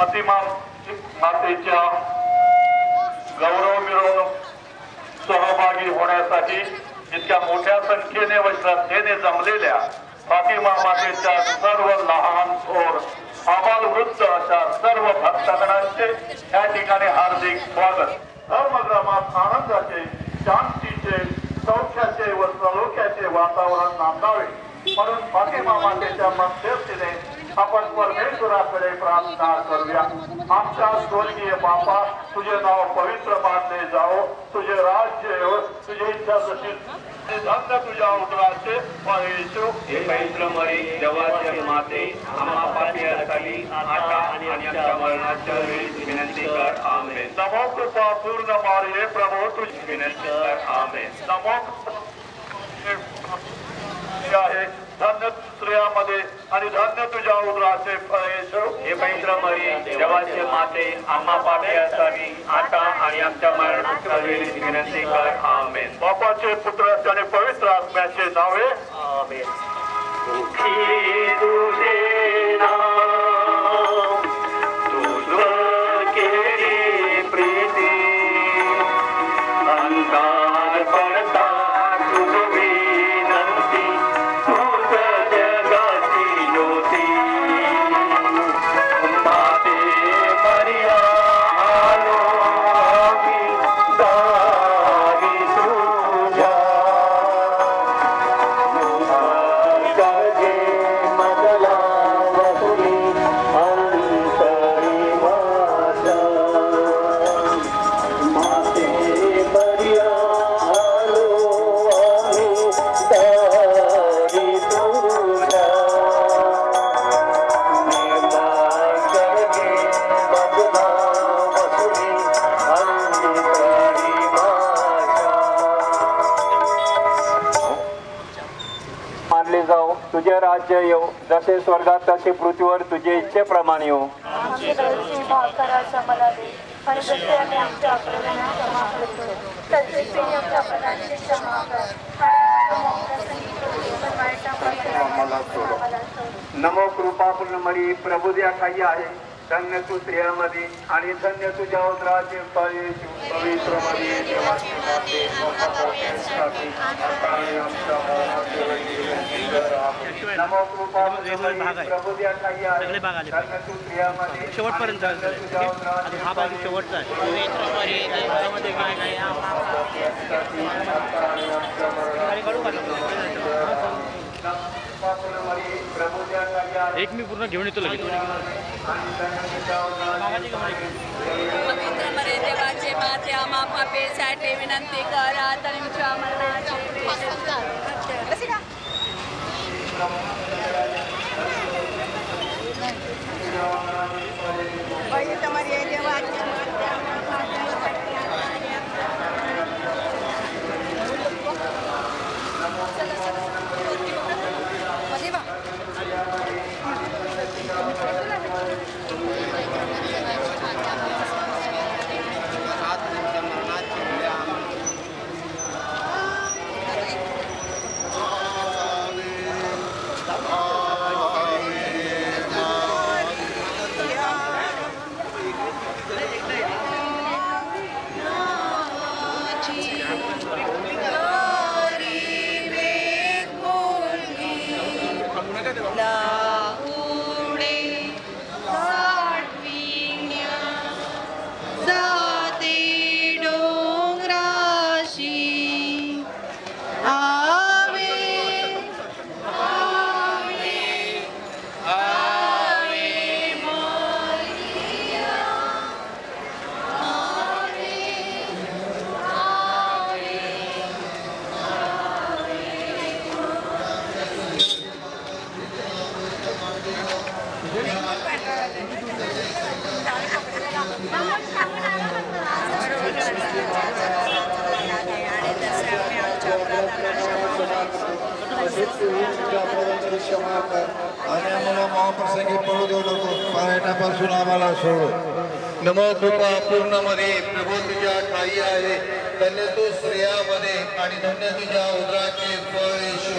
प्रतिमा मातेच्या गौरव मिरवणूक सहभागी होण्यासाठी इतक्या मोठ्या संख्येने व श्रद्धेने जमलेल्या फातिमा मातेच्या सर्व लहान थोर आबाल वृद्ध अशा सर्व भक्तगणांचे या ठिकाणी हार्दिक स्वागत। धर्मग्रामात आनंदाचे, शांतीचे, सौख्याचे व सलोख्याचे वातावरण नांदावे म्हणून फातिमा मातेच्या मध्यस्थीने आपण परमेश्वराकडे प्रार्थना करूया। आमच्या स्वर्गीय बापा, तुझे नाव पवित्र मानले जाओ, तुझे राज्य येवो, तुझी इच्छा जशी धन्य तुझ्या उदराचे येशू। हे पवित्र मरी देवाचे माते, आम्हा पापियांसाठी आता आणि आमच्या मरणाच्या वेळी विनंती कर। आमेन। नमो कृपा पूर्ण मारिये, प्रभु तुझी विनंती कर। आमेन। नमो आहे धन्य स्त्रियामध्ये आणि धन्य तुझ्या उदराचे फळ येशू। हे पवित्र मरी देवाचे माते, आम्हा पापियांसाठी आता आणि आमच्या मरणाच्या वेळी विनंती कर। आमेन। बापाचे, पुत्राचे आणि पवित्र आत्म्याचे नावे। आमेन। दुखी तुझे नाम, तुझ केली प्रीती, अंधार पडता तुझ विनंती, तूच जगाची ज्योती। माते मरिया आलो आम्ही दारी तुझ्या, करजे मजला वसुली अंतरी माझा। माते मरिया आलो आम्ही दारी तुझ्या, करजे मजला वसुली अंतरी माझा। मानले जाओ, तुझे राज्य येऊ, जसे स्वर्गात तसे पृथ्वीवर तुझे इच्छेप्रमाणे येऊ। आमचे दररोजचे भाव करायचा मला दे, आणि जसे आम्ही आमच्या अपराधांना क्षमा करतो तसे तुम्ही आमच्या अपराधांची क्षमा कर, पण वाईटापासून आम्हाला सोड। नमो कृपापूर्ण मरी, प्रभु द्या ठाई आहे, धन्य तू स्त्रियांमध्ये आणि धन्य तुझ्या उदराचे फळ येशू। पवित्र मरी देवाची माते, आम्हा पापियांसाठी आता आणि आमच्या मरणाच्या वेळी विनंती कर। आमेन। नमो कृपापूर्ण मरी, प्रभु द्या ठाई आहे, धन्य तू स्त्रियांमध्ये शेवटपर्यंत तुझ्या उदराचे हा भाग शेवटचा आहे। पवित्र मरी देवाची माते, आम्हा पापियांसाठी आता आणि आमच्या एक मी पूर्ण घेऊन येतो लगेच। पवित्र मरी देवाचे माते, आम्हा पापींसाठी विनंती कर, आता आणि आमच्या मरणाच्या वेळी। पवित्र मरिये देवाचे आणि आम्हाला महाप्रसंगी पळू देऊ नको, पारायणापासून आम्हाला सोड। नमो कृपा पूर्ण मध्ये, प्रभू तुझ्या ठाई आहे, धन्य तू स्त्रियांमध्ये आणि धन्य तुझ्या उदराचे फळ येशू।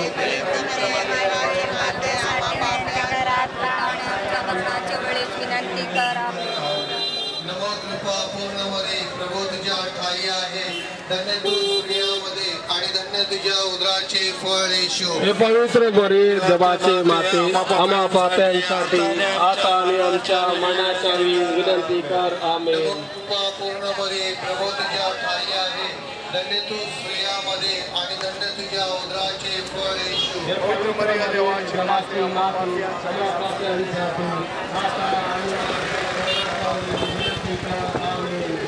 विनंती करा। तुझ्या उदराचे फळ येशू. हे पवित्र बरे जबाचे माते आम्हा पाप्यांसाठी आता आणि आमच्या मनाच्या विनंती कर. आमेन. कृपा पूर्ण बरे प्रभू तुझ्या ठाई आहे. धन्य तू स्त्रियामध्ये आणि धन्य तुझ्या उदराचे फळ येशू. हे पवित्र बरे देवाचे माते माते आम्हा पाप्यांसाठी आता आणि आमच्या विनंती कर. आमेन.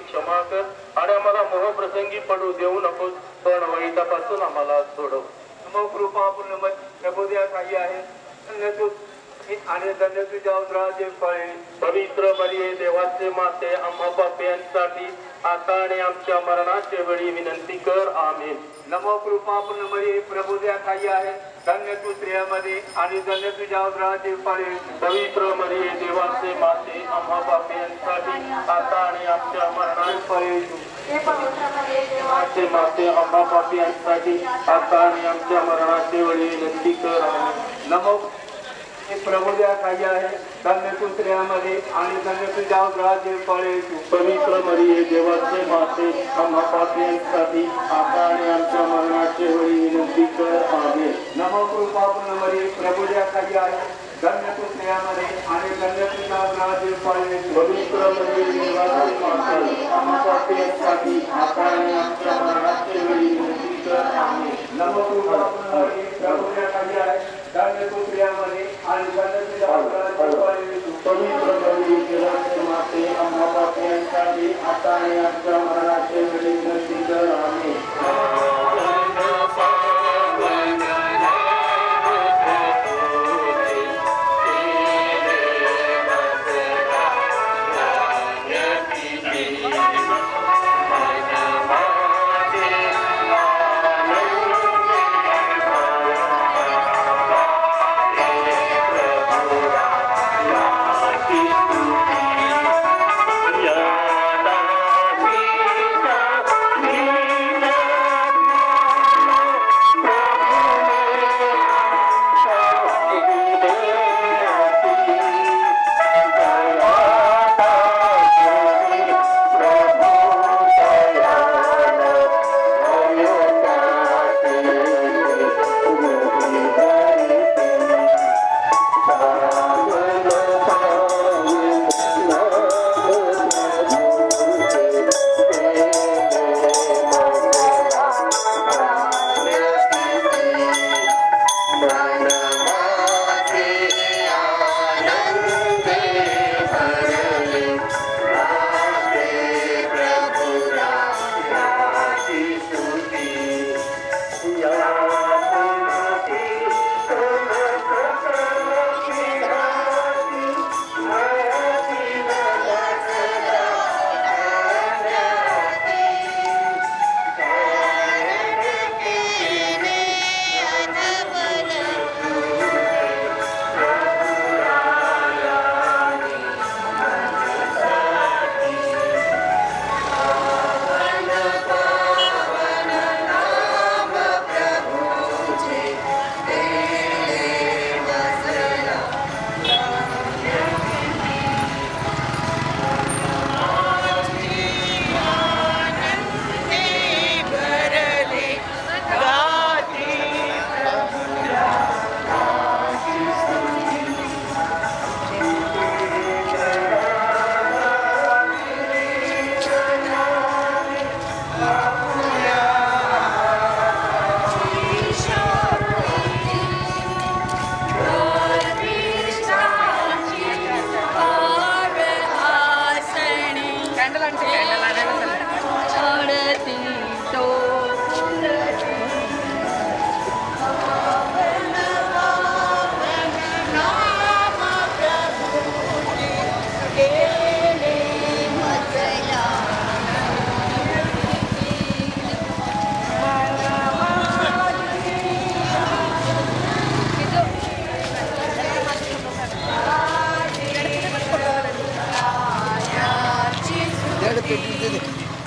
क्षमा कर आणि आम्हाला मोहप्रसंगी पडू देऊ नकोस, पण वाईटापासून आम्हाला सोडव. नमो कृपा पूर्ण प्रभू द्या ठाई आहे. धन्य तू आणि धन्य तुझ्या उदराचे फळे. पवित्र मरिये देवाचे माते आम्हा पाप्यांसाठी आता आणि आमच्या मरणाच्या वेळी विनंती कर. आमेन. नमो कृपा पूर्ण मरी प्रभू द्या ठाई आहे. धन्य तू स्त्रियामध्ये आणि धन्य तुझ्या उदराचे फळे. पवित्र मरिये देवाचे माते आम्हा पाप्यांसाठी आता आणि आमच्या मरणाच्या वेळी हे पवित्र मध्ये देवाचे माते आम्हा पाप्यांसाठी आता आणि आमच्या मरणाच्या वेळी विनंती कर. आमेन. नमो प्रभू द्या ठाई आहे. धन्य तू स्त्रियामध्ये आणि धन्य तुझ्या उदराचे फळे. पवित्र मरिये देवाचे माते आम्हा पाप्यांसाठी आता आणि आमच्या मरणाच्या वेळी विनंती कर. आमेन. नमो कृपा पूर्ण मरी प्रभू द्या ठाई आहे. धन्य तू स्त्रियामध्ये आणि धन्य तुझ्या उदराचे फळे. पवित्र मरिये देवाचे माते आम्हा पाप्यांसाठी आता आणि आमच्या मरणाच्या वेळी विनंती कर. आमेन. नमो कृपा पूर्ण मरी प्रभू द्या ठाई आहे. धन्य तू स्त्रियामध्ये आणि धन्य तुझ्या उदराचे फळे. पवित्र मरिये देवाचे माते आम्हा पाप्यांसाठी आता आणि आमच्या मरणाच्या वेळी विनंती कर. आमेन. प्रभु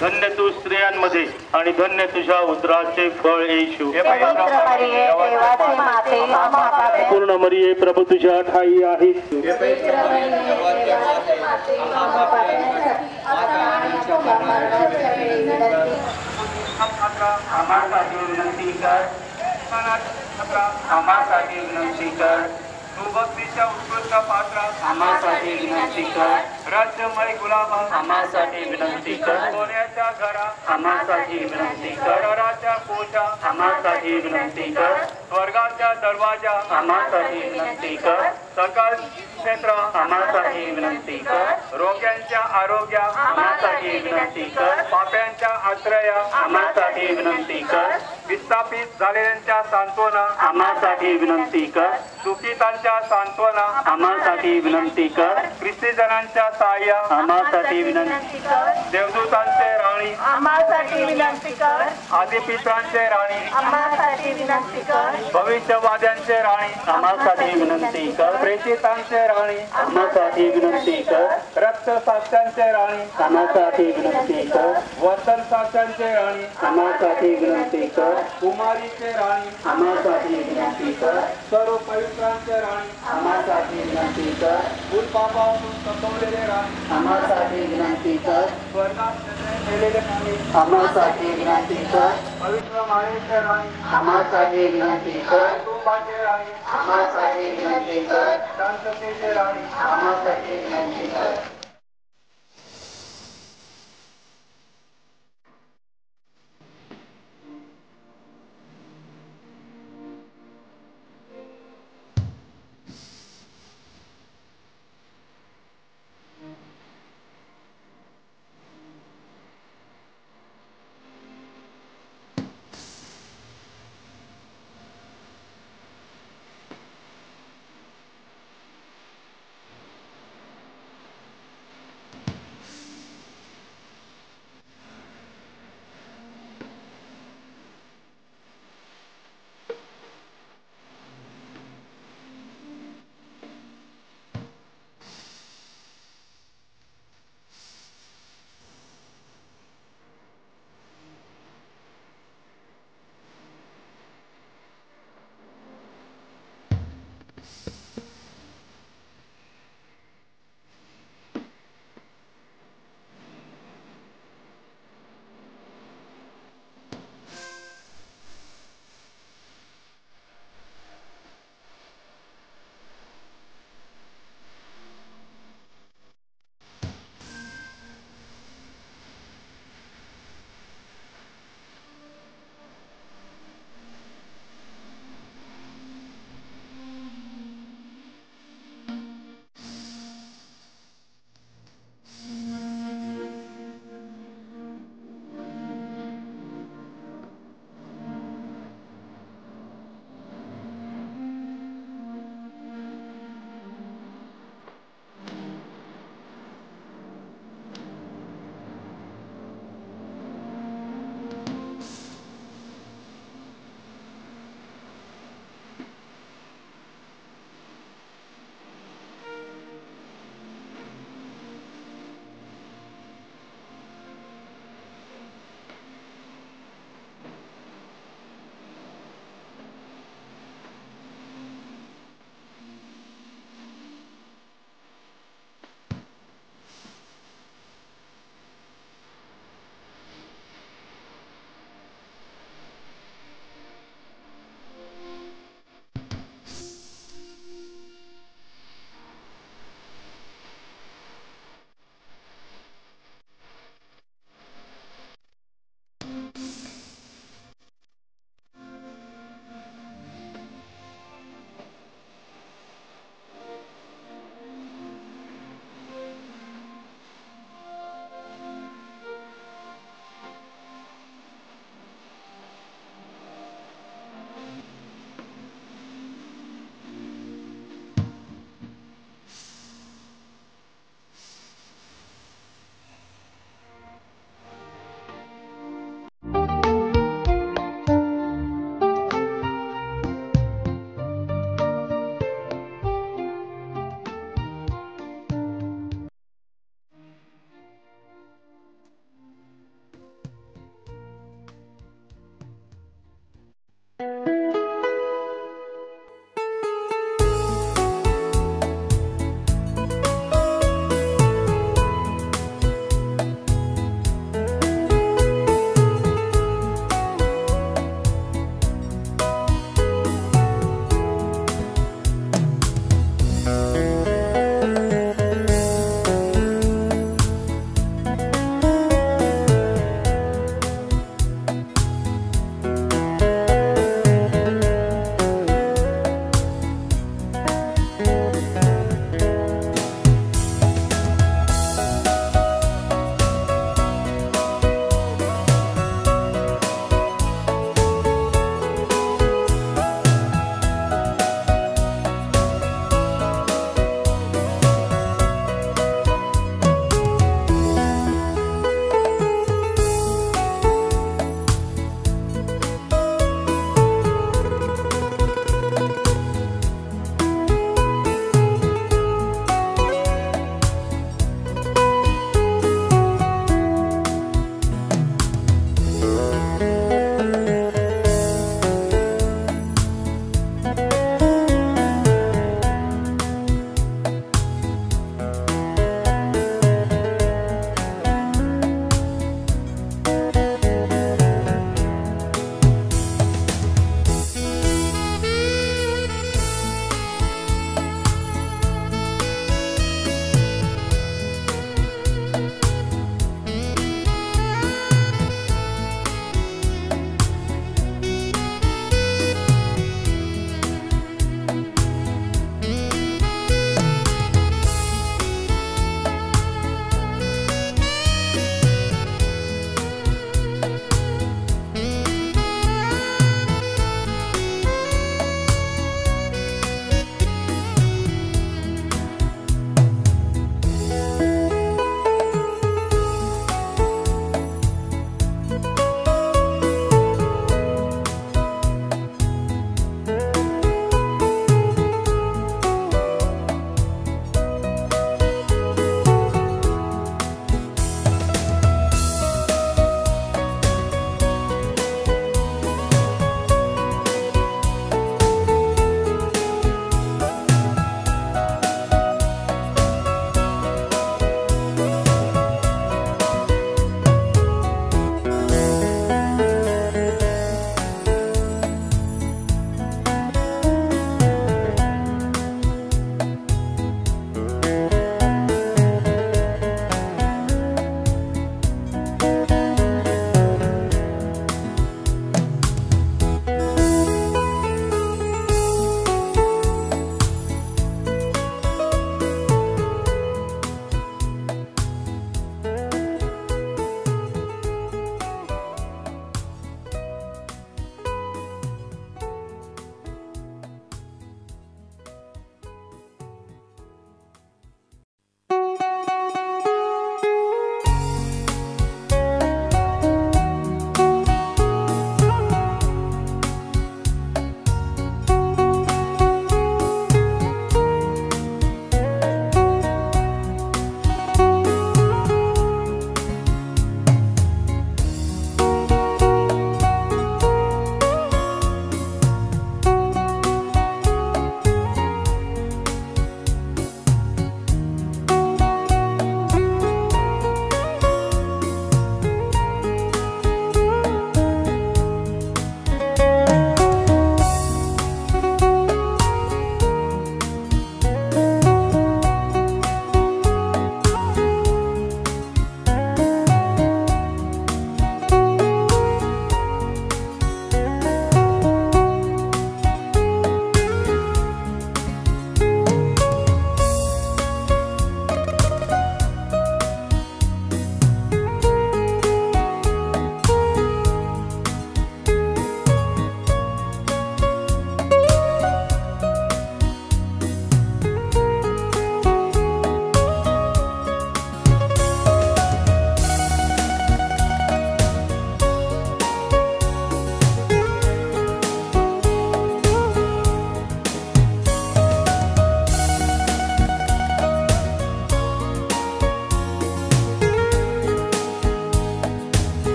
धन्य तू स्त्रियांमध्ये आणि धन्य तुझ्या उदराचे फळ येशू. पूर्ण मरिये प्रभू तुझ्या ठाई आहे. आम्हासाठी विनंती कर. आम्हासाठी विनंती कर. तू भक्तीच्या उत्कृष्ट पात्रात आम्हासाठी विनंती कर. राज्यमय गुलाबा आम्हासाठी विनंती कर. सोन्याच्या घरा आम्हासाठी विनंती कर. घराच्या कोशा आम्हासाठी विनंती कर. स्वर्गाच्या दरवाजा आम्हासाठी विनंती कर. सकल क्षेत्र आम्हासाठी विनंती कर. रोग्यांच्या आरोग्या आम्हासाठी विनंती कर. पाप्यांच्या आश्रया आम्हासाठी विनंती कर. विस्थापित झालेल्यांच्या सांत्वना आम्हासाठी विनंती कर. दुःखितांच्या सांत्वना आम्हासाठी विनंती कर. ख्रिस्ती जनांच्या सहाय्य आम्हासाठी विनंती कर. देवदूतांचे राणी आम्हासाठी विनंती कर. आदिपित्रांचे राणी आम्हासाठी विनंती कर. भविष्यवाद्यांचे राणी आम्हासाठी विनंती कर. प्रेषितांचे राणी आम्हासाठी विनंती कर. रक्तसाक्ष्यांचे राणी आम्हासाठी विनंती कर. वर्तन साक्ष्यांचे राणी आम्हासाठी विनंती कर. कुमारीचे राणी आम्हासाठी विनंती कर. सर्व पवित्रांचे राणी आम्हासाठी विनंती कर. भूलपापापासून संपवलेले राणी आम्हासाठी विनंती कर. स्वर्गात नेलेले राणी आम्हासाठी विनंती कर. पवित्र माळेचे राणी आम्हासाठी विनंती कर. कुटुंबाचे राणी आम्हासाठी विनंती कर. शांततेचे राणी आम्हासाठी विनंती कर.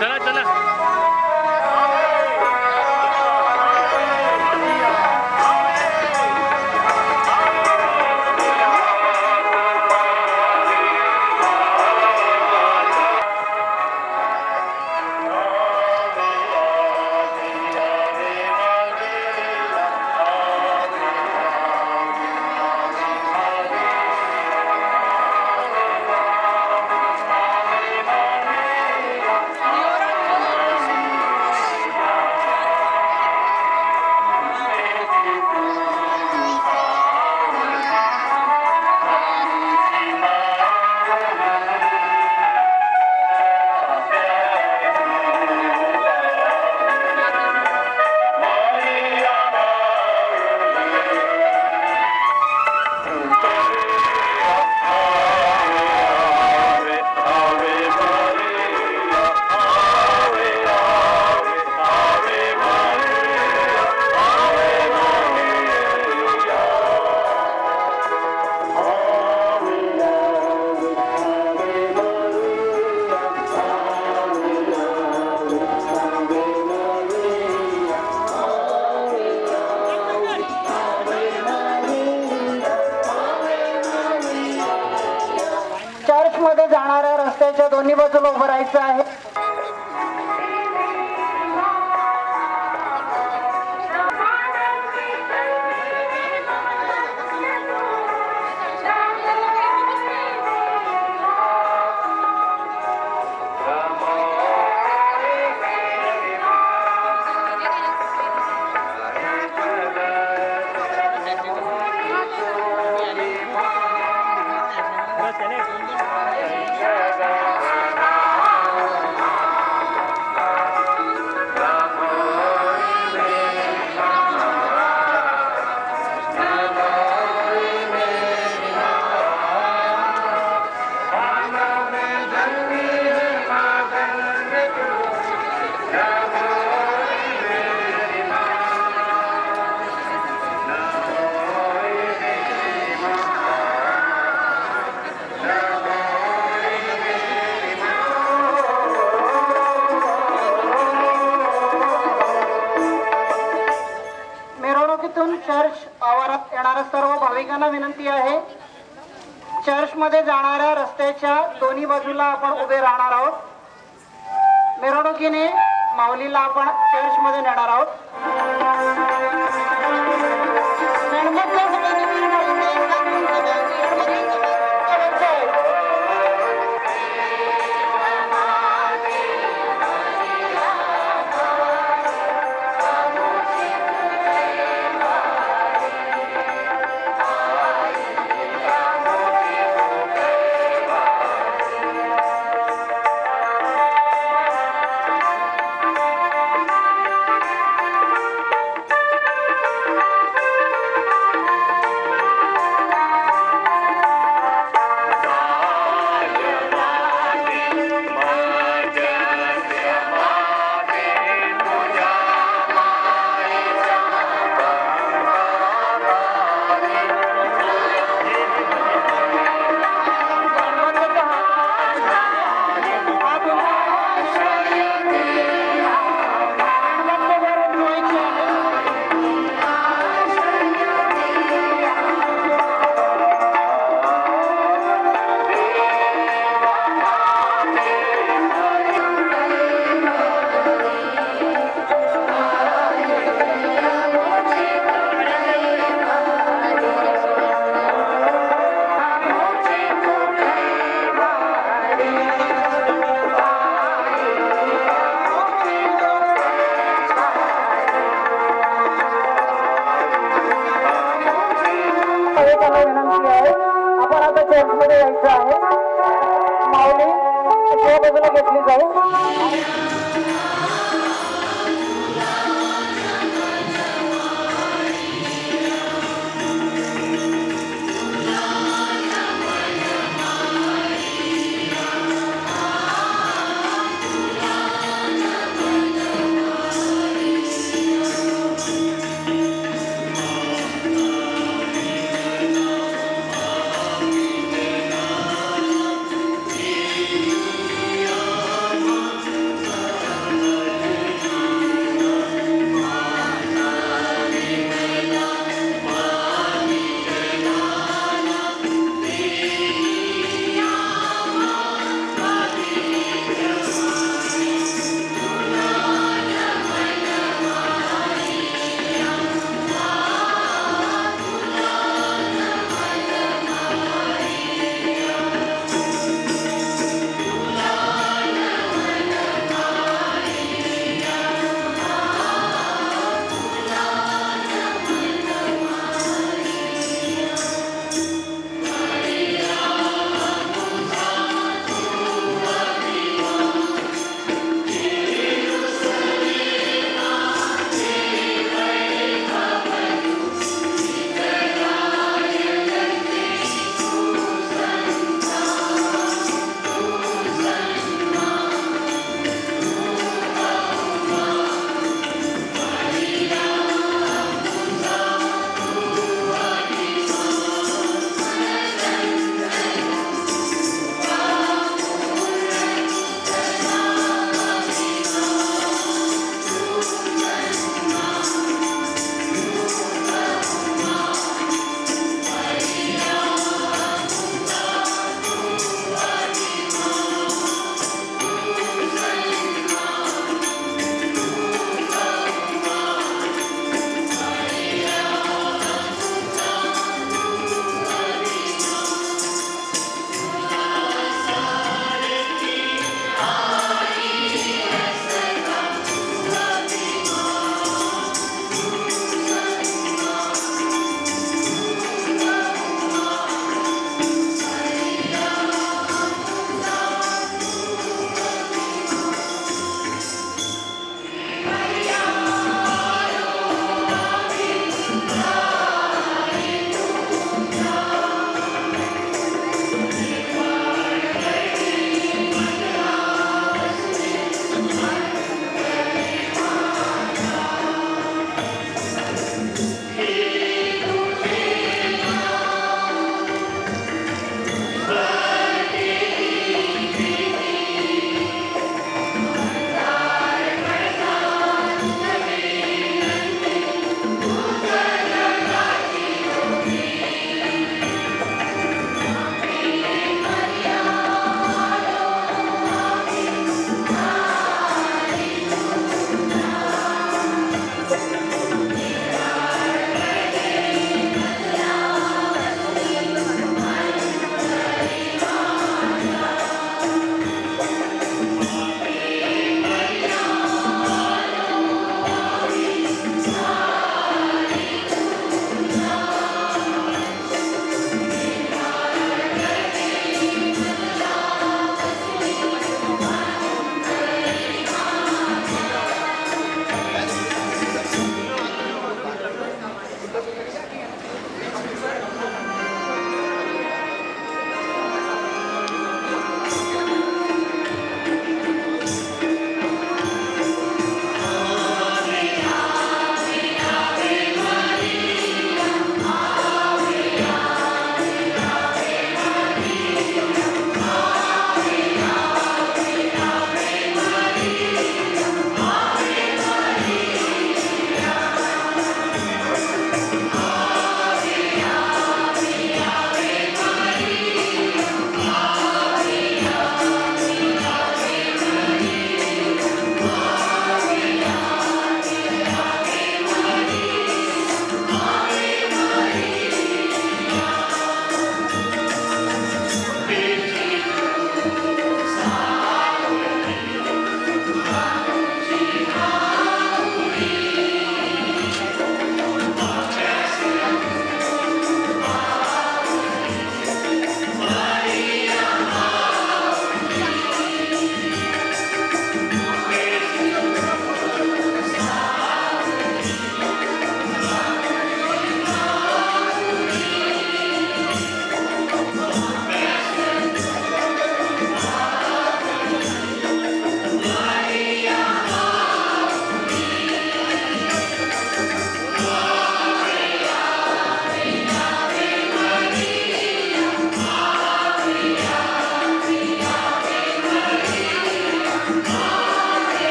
चला चला चर्चमध्ये जाणाऱ्या रस्त्याच्या दोन्ही बाजूला उभं राहायचं आहे. चर्च आवारात येणाऱ्या सर्व भाविकांना विनंती आहे, चर्चमध्ये जाणाऱ्या रस्त्याच्या दोन्ही बाजूला आपण उभे राहणार आहोत. मिरवणुकीने माऊलीला आपण चर्चमध्ये नेणार आहोत.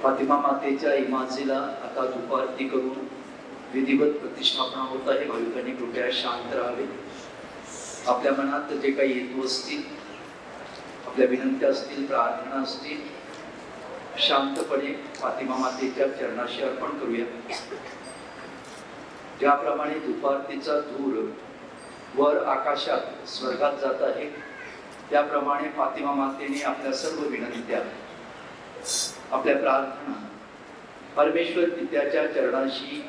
फातिमा मातेच्या इमाजीला आता दुपारती करून विधिवत प्रतिष्ठापना होत आहे. भाविकांनी कृपया शांत राहावे. आपल्या मनात जे काही हेतू असतील, आपल्या विनंत्या असतील, प्रार्थना असतील, शांतपणे फातिमा मातेच्या चरणाशी अर्पण करूया. ज्याप्रमाणे दुपारतीचा धूर वर आकाशात स्वर्गात जात आहे, त्याप्रमाणे फातिमा मातेने आपल्या सर्व विनंत्या, आपल्या प्रार्थना परमेश्वर पित्याच्या चरणाशी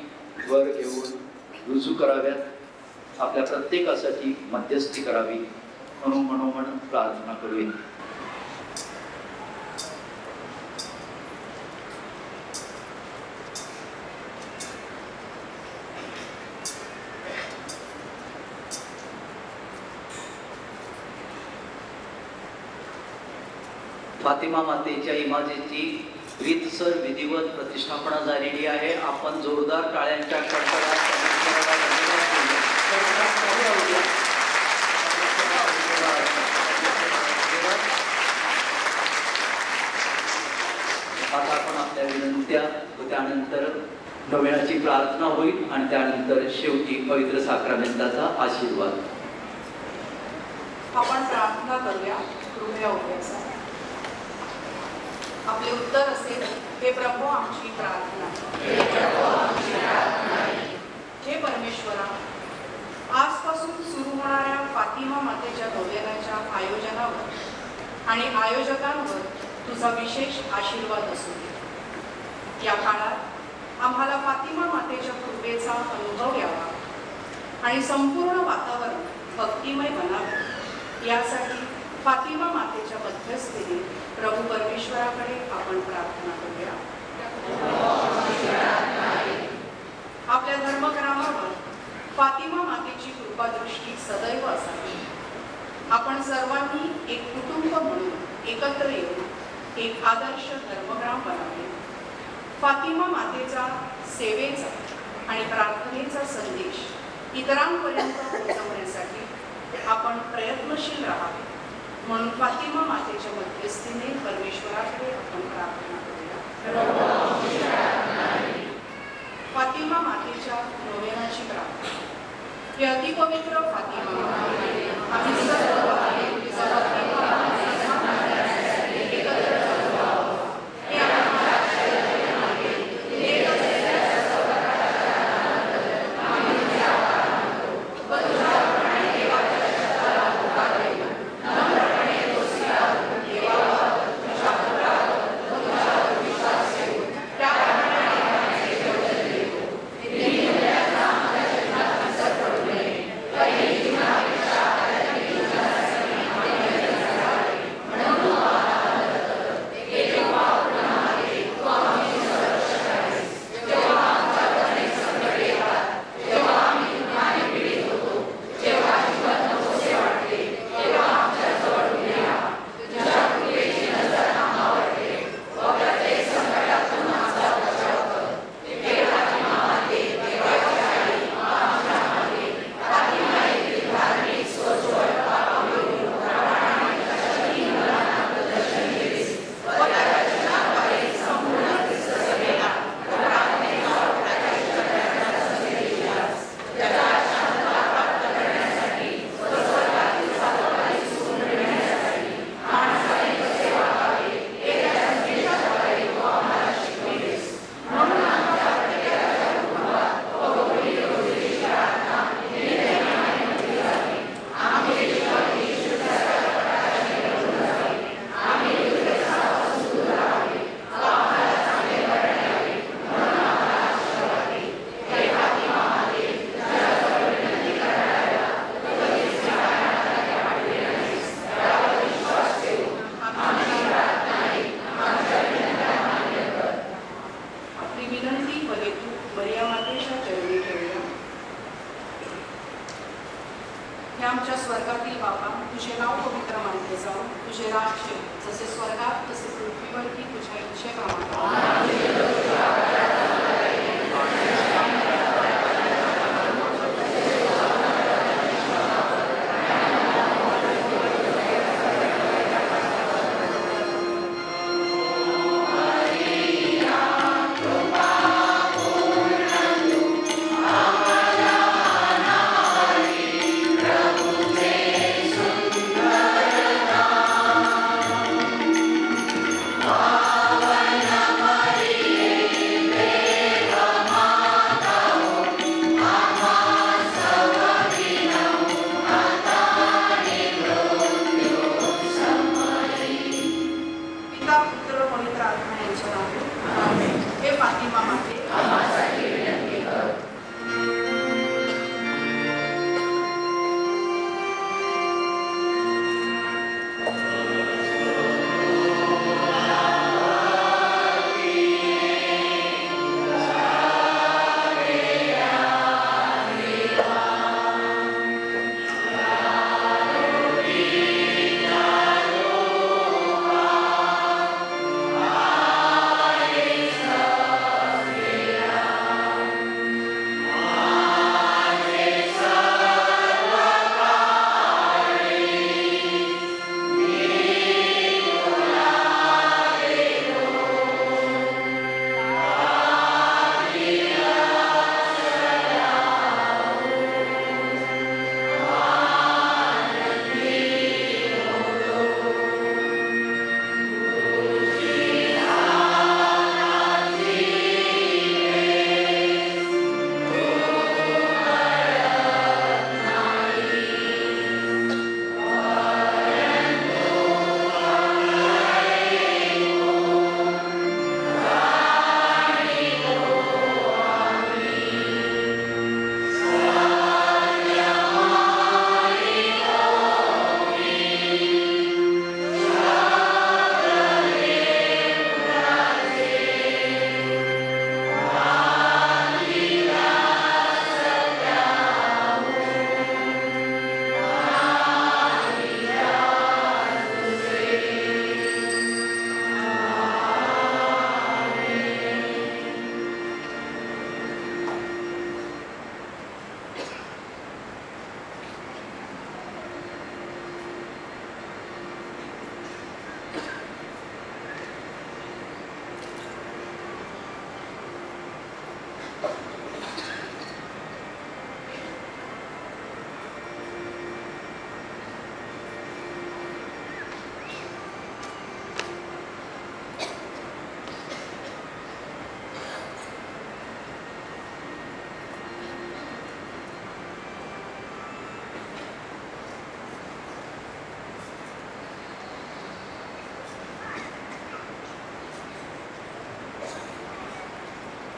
वर घेऊन रुजू कराव्यात. आपल्या प्रत्येकासाठी मध्यस्थी करावी म्हणून मनोमन प्रार्थना करूया. फातिमा मातेच्या इमाजीची रीतसर विधिवत प्रतिष्ठापना झालेली आहे. आपण जोरदार टाळ्यांच्या कडकडाट आता आपण आपल्या विनंत्या व त्यानंतर नवेनाची प्रार्थना होईल आणि त्यानंतर शेवटी पवित्र साक्रामेंटाचा आशीर्वाद. आपण प्रार्थना करूया. कृपया उभ्यासा. आपले उत्तर असेल, हे प्रभू आमची प्रार्थना. हे परमेश्वरा, आजपासून सुरू होणाऱ्या फातिमा मातेच्या नोवेनाच्या आयोजनावर आणि आयोजकांवर तुझा विशेष आशीर्वाद असू दे. या काळात आम्हाला फातिमा मातेच्या कृपेचा अनुभव यावा आणि संपूर्ण वातावरण भक्तिमय बनावे, यासाठी फातिमा मातेच्या मध्यस्थीने प्रभू परमेश्वराकडे आपण प्रार्थना करूया. आपल्या धर्मक्रमावर फातिमा मातेची कृपादृष्टी सदैव असावी. आपण सर्वांनी एक कुटुंब म्हणून एकत्र येऊन एक आदर्श धर्मग्राम बनावे. फातिमा मातेचा सेवेचा आणि प्रार्थनेचा संदेश इतरांपर्यंत पोहोचवण्यासाठी आपण प्रयत्नशील राहावे म्हणून फातिमा मातेच्या मध्यस्थीने परमेश्वराकडे आपण प्रार्थना करूया. फातिमा मातेच्या नोवेनाची प्रार्थना. हे अतिपवित्र फातिमा माते, आम्ही सर्व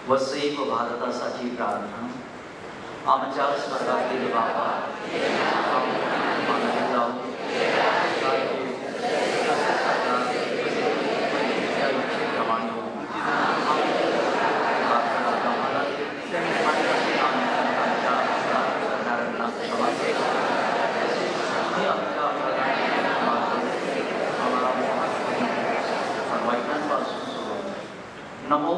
वसईव भारतासाठी प्रार्थना. आमच्या स्वर्गातील बाबा, मानले जाऊ, नमो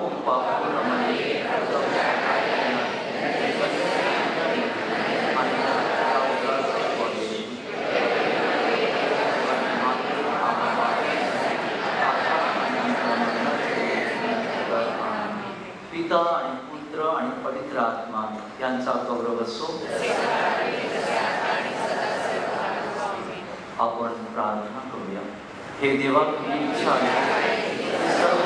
पिता आणि पुत्र आणि पवित्र आत्मा यांचा गौरव असो. आपण प्रार्थना करूया. हे देवा, तुझी इच्छा आहे सर्व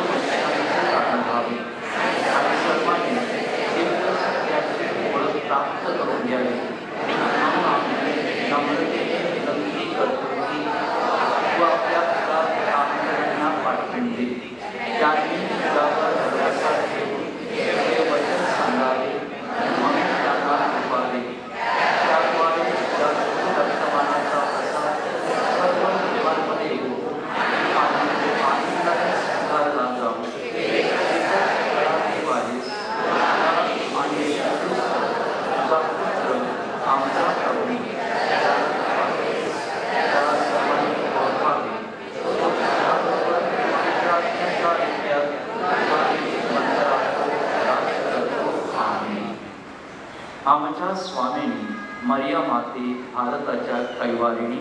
व्हावी आणि सर्वांनी दिव्य सत्याची ओळख प्राप्त करून घ्यावी. म्हणून आम्ही नम्रतेने विनंती करतो की तू आपल्या कामगारांना पाठवून दे. त्यांनी तुझ्यावर भरवसा ठेवून हे वचन सांगावे, म्हणून त्यांना कृपावे. त्याद्वारे तुझ्या वर्तमानाचा प्रसार सर्व देवांमध्ये येतो आणि ते आनंदाने स्वीकारला जाऊ. आमचा प्रभू आमच्या स्वामिनी मरिया माते भारताच्या कैवारिणी,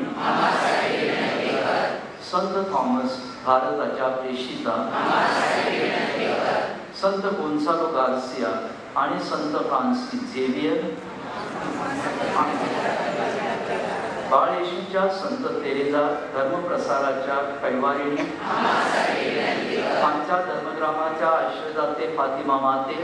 संत थॉमस भारताच्या प्रेषिता, संत गोन्सालो गार्सिया आणि संत फ्रान्सिस झेवियर, बाळ येशूच्या संत तेरेजा धर्मप्रसाराच्या कैवारिणी, आमच्या धर्मग्रामाच्या आश्रयदाते फातिमा माते,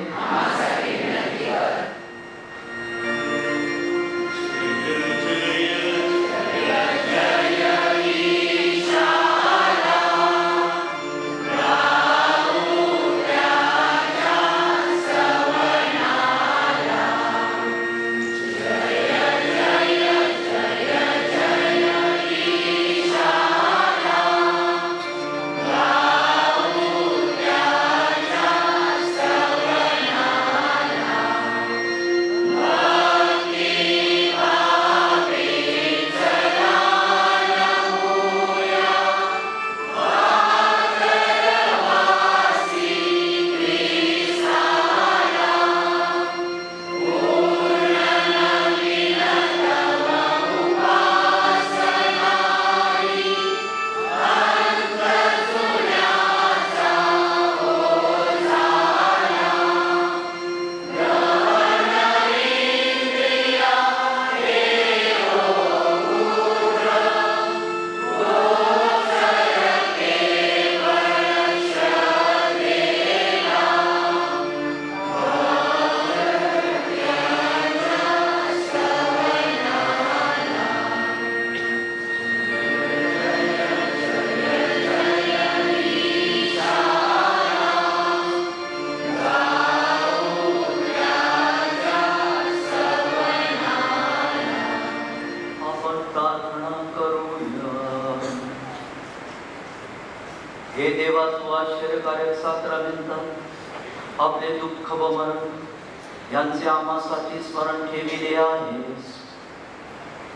हे देवा, तू आश्चर्यकारक साक्रामेंटात आपले दुःख व मरण यांचे आम्हासाठी स्मरण ठेविले आहेस,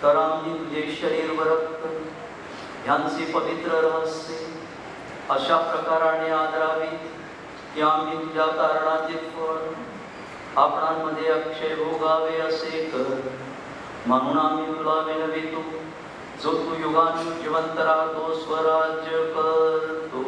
तर आम्ही तुझे शरीर व रक्त यांचे पवित्र रहस्य अशा प्रकाराने आदरावी की आम्ही तुझ्या कारणाचे फळ आपणांमध्ये अक्षय भोगावे असे कर. म्हणून आम्ही तुला विनवितो, जो तू युगानुयुग जिवंत राहतो, स्वराज्य करतो.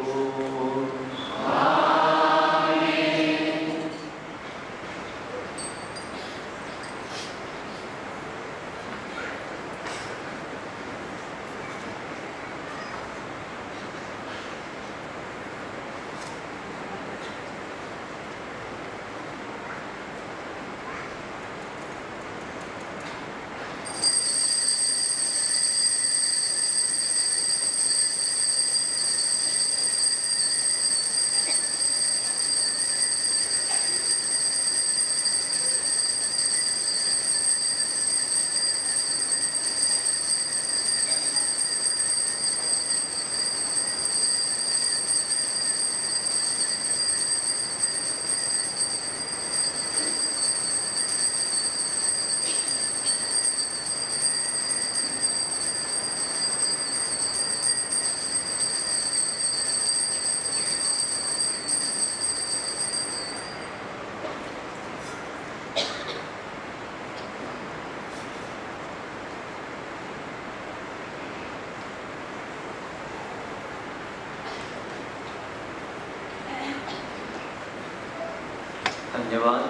धन्यवाद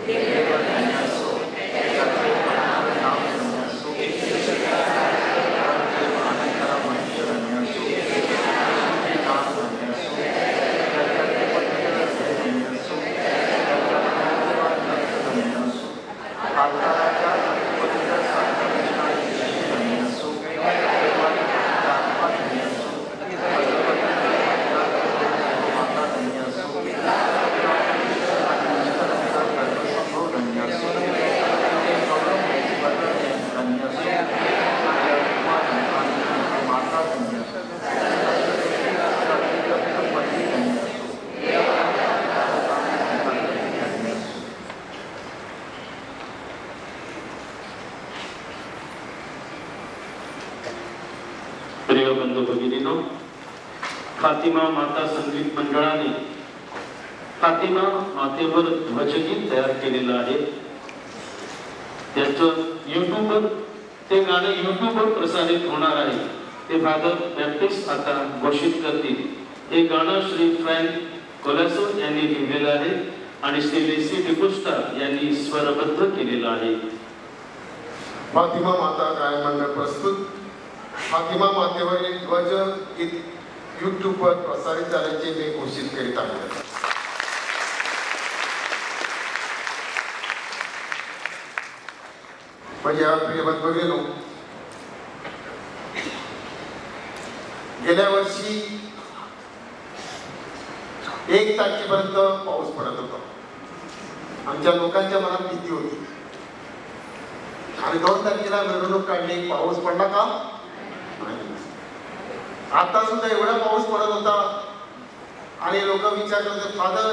देव धन्य असो, त्याचे पणावर नाम धन्य असो, आनंदाला मनुष्य धन्य असो, नाम धन्य असो, धन्य असो, धन्य असो, आत्माराच्या पवित्र धन्य असो, आत्मा धन्य असो, माता धन्य असो, प्रिय बंधू भगिनींनो, फातिमा माता संगीत मंडळाने फातिमा मातेवर ध्वजगीत तयार केलेलं आहे. त्याचं युट्यूबवर ते गाणं युट्यूबवर प्रसारित होणार आहे. ते फादर बॅप्टिस्ट आता घोषित करतील. हे गाणं श्री फ्रँक कोलासो यांनी लिहिलेलं आहे आणि श्री लेसी डिकोस्टा यांनी स्वरबद्ध केलेलं आहे. फातिमा माता गायन मंडळ प्रस्तुत फातिमा मातेवरील ध्वज गीत युट्यूबवर प्रसारित झाल्याचे मी घोषित करीत आहे. माझ्या प्रिय बंधूंनो, गेल्या वर्षी 1 तारखेपर्यंत पाऊस पडत होता. आमच्या लोकांच्या मनात भीती होती आणि 2 तारखेला मिरवणूक काढली. पाऊस पडला का? आता सुद्धा एवढा पाऊस पडत होता आणि लोक विचार करत होते, फादर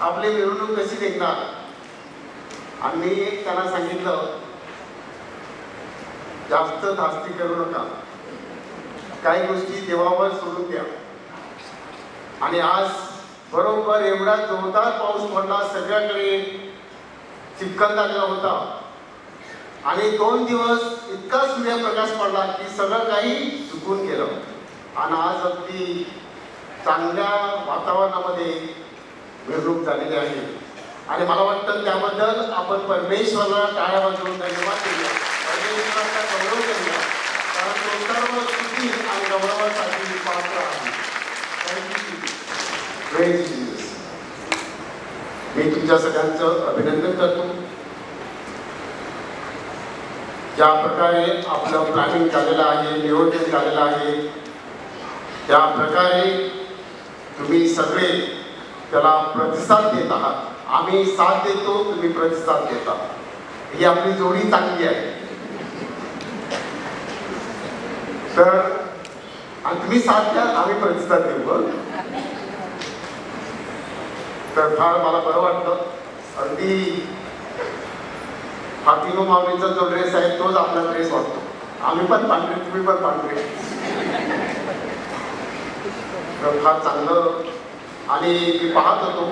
आपली मिरवणूक कशी निघणार? आम्ही त्यांना सांगितलं, जास्त धास्ती करू नका, काही गोष्टी देवावर सोडून द्या. आणि आज बरोबर एवढा जोरदार पाऊस पडला, सगळ्याकडे चिखलदरा होता आणि 2 दिवस इतका सूर्यप्रकाश पडला की सगळं काही सुकून गेलं. आणि आज अगदी चांगल्या वातावरणामध्ये मिरवणूक झालेली आहे आणि मला वाटतं त्याबद्दल आपण परमेश्वराला टाळ्या वाजवून धन्यवाद देऊया, परमेश्वराचा गौरव करूया, कारण तो सर्व स्तुती आणि गौरवासाठी पात्र आहे. मी तुमच्या सगळ्यांचं अभिनंदन करतो. ज्या प्रकारे आपलं प्लॅनिंग झालेलं आहे, नियोजन झालेलं आहे, त्या प्रकारे तुम्ही सगळे त्याला प्रतिसाद देत आहात. आम्ही साथ देतो, तुम्ही प्रतिसाद देता. ही आपली जोडी चांगली आहे. तर तुम्ही साथ द्या, आम्ही प्रतिसाद देऊ. तर फार मला बरं वाटतं. अगदी फातिमा मामीचा जो ड्रेस आहे तोच आपला ड्रेस वाटतो. आम्ही पण पांढरे, तुम्ही पण पांढरे. फार चांगलं. आणि मी पाहत होतो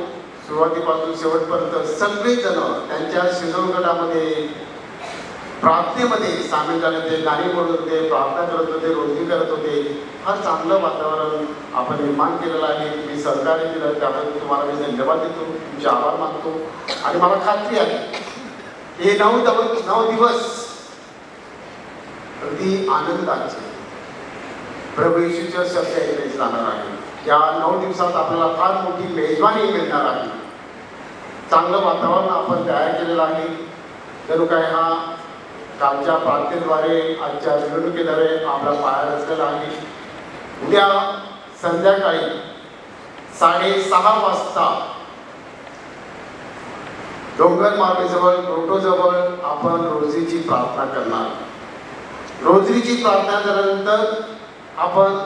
सुरुवातीपासून शेवटपर्यंत सगळेजण त्यांच्या शिजवण गटामध्ये प्रार्थनेमध्ये सामील झाले होते, गाणी बोलत होते, प्रार्थना करत होते, रोजगी करत होते. फार चांगलं वातावरण आपण निर्माण केलेलं आहे. मी सहकार्य केलं, त्याबद्दल तुम्हाला मी धन्यवाद देतो, तुमचे आभार मानतो. आणि मला खात्री आहे हे 9 दिवस अगदी आनंदाचे प्रभू येशूच्या शब्द ऐकले जाणार आहे. या 9 दिवसात आपल्याला फार मोठी मेजवानी मिळणार आहे. चांगलं वातावरण आपण तयार केलेलं आहे. जणू काय हा कालच्या प्रार्थनेद्वारे, आजच्या मिरवणुकीद्वारे आपला पाया रचलेला आहे. उद्या संध्याकाळी 6:30 वाजता डोंगर मार्गेजवळ ग्रोटोजवळ आपण रोजरीची प्रार्थना करणार. रोजरीची प्रार्थना झाल्यानंतर आपण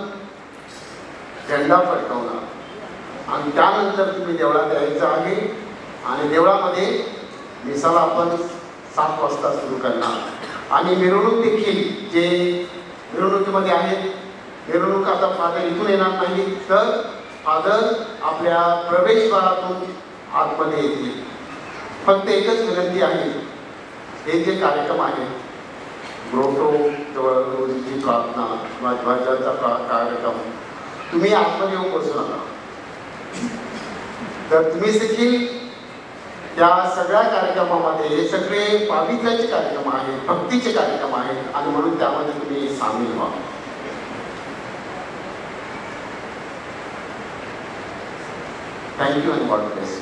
झेंडा फडकवणार आणि त्यानंतर तुम्ही देवळात यायचं आहे आणि देवळामध्ये मिसाला आपण 7 वाजता सुरू करणार. आणि मिरवणूक देखील जे मिरवणुकीमध्ये आहेत, मिरवणूक आता फादर इथून येणार नाही, तर फादर आपल्या प्रवेशद्वारातून आतमध्ये येतील. फक्त एकच विनंती आहे, हे जे कार्यक्रम आहे ग्रोटो जवळ रोजची प्रार्थना किंवा ध्वजाचा कार्यक्रम, तुम्ही आतमध्ये येऊन बसू नका. तर तुम्ही देखील या सगळ्या कार्यक्रमामध्ये हे सगळे पावित्र्याचे कार्यक्रम आहेत, भक्तीचे कार्यक्रम आहेत आणि म्हणून त्यामध्ये तुम्ही सामील व्हा. Thank you and God bless.